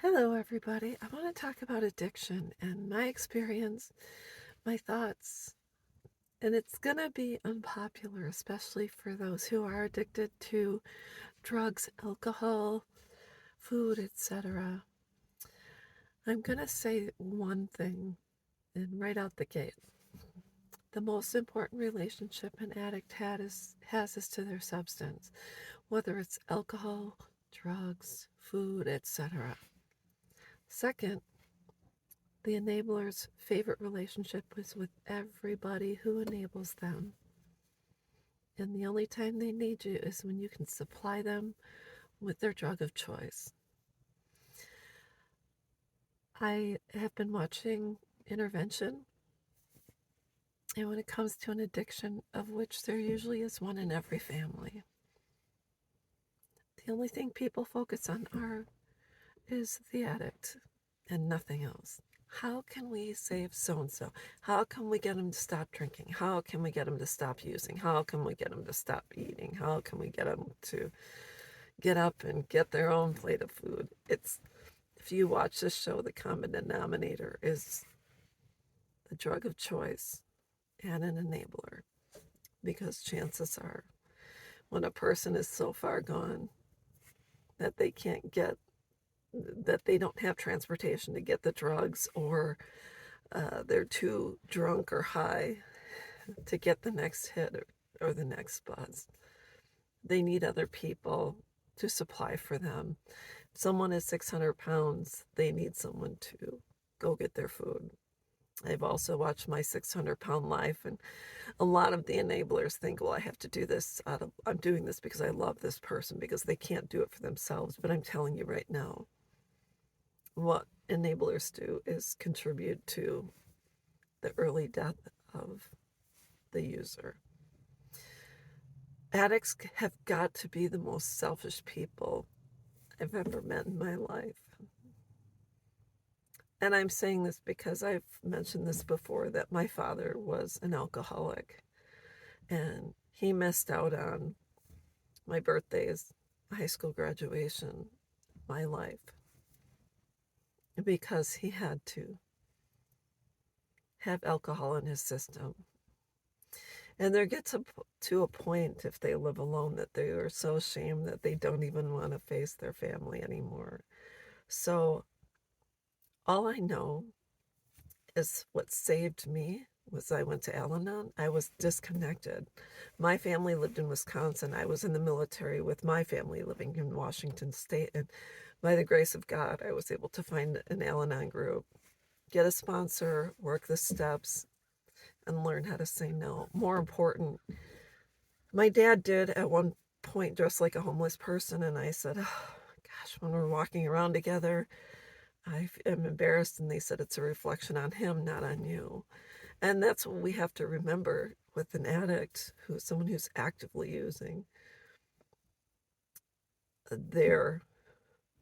Hello, everybody. I want to talk about addiction and my experience, my thoughts, and it's going to be unpopular, especially for those who are addicted to drugs, alcohol, food, etc. I'm going to say one thing, and right out the gate. The most important relationship an addict has is to their substance, whether it's alcohol, drugs, food, etc. Second, the enabler's favorite relationship is with everybody who enables them. And the only time they need you is when you can supply them with their drug of choice. I have been watching intervention, and when it comes to an addiction, of which there usually is one in every family, the only thing people focus on is the addict and nothing else. How can we save so and so? How can we get them to stop drinking? How can we get them to stop using? How can we get them to stop eating? How can we get them to get up and get their own plate of food? It's, if you watch this show, the common denominator is the drug of choice and an enabler, because chances are when a person is so far gone that they can't get, that they don't have transportation to get the drugs, or they're too drunk or high to get the next hit or the next buzz. They need other people to supply for them. If someone is 600 pounds, they need someone to go get their food. I've also watched My 600-Pound Life, and a lot of the enablers think, well, I have to do this I'm doing this because I love this person, because they can't do it for themselves. But I'm telling you right now, what enablers do is contribute to the early death of the user. Addicts have got to be the most selfish people I've ever met in my life. And I'm saying this because I've mentioned this before, that my father was an alcoholic, and he missed out on my birthdays, high school graduation, my life, because he had to have alcohol in his system. And there gets to a point, if they live alone, that they are so ashamed that they don't even want to face their family anymore. So all I know is what saved me was I went to Al-Anon. I was disconnected. My family lived in Wisconsin. I was in the military with my family living in Washington State. And by the grace of God, I was able to find an Al-Anon group, get a sponsor, work the steps, and learn how to say no. More important, my dad did at one point dress like a homeless person, and I said, oh, gosh, when we're walking around together, I am embarrassed. And they said, it's a reflection on him, not on you. And that's what we have to remember with an addict, someone who's actively using. Their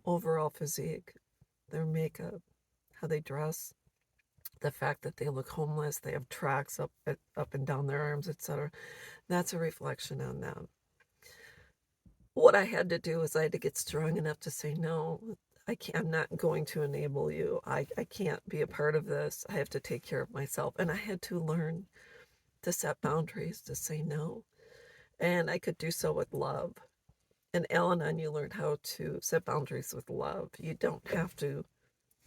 overall physique, their makeup, how they dress, the fact that they look homeless, they have tracks up and down their arms, etc. That's a reflection on them. What I had to do is I had to get strong enough to say, no, I'm not going to enable you. I can't be a part of this. I have to take care of myself. And I had to learn to set boundaries, to say no. And I could do so with love. In Al-Anon, you learn how to set boundaries with love. You don't have to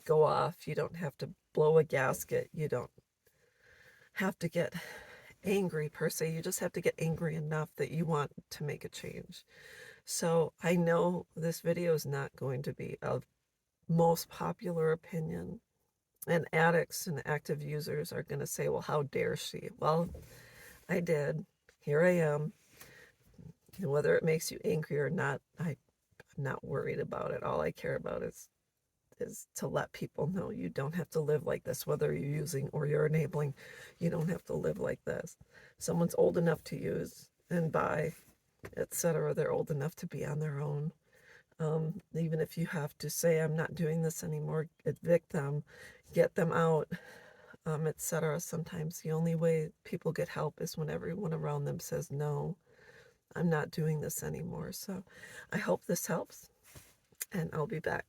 go off. You don't have to blow a gasket. You don't have to get angry per se. You just have to get angry enough that you want to make a change. So I know this video is not going to be of most popular opinion, and addicts and active users are going to say, well, how dare she? Well, I did. Here I am. And whether it makes you angry or not, I'm not worried about it. All I care about is to let people know you don't have to live like this. Whether you're using or you're enabling, you don't have to live like this. Someone's old enough to use and buy, etc. They're old enough to be on their own. Even if you have to say, I'm not doing this anymore, evict them, get them out, etc. Sometimes the only way people get help is when everyone around them says, no, I'm not doing this anymore. So I hope this helps, and I'll be back.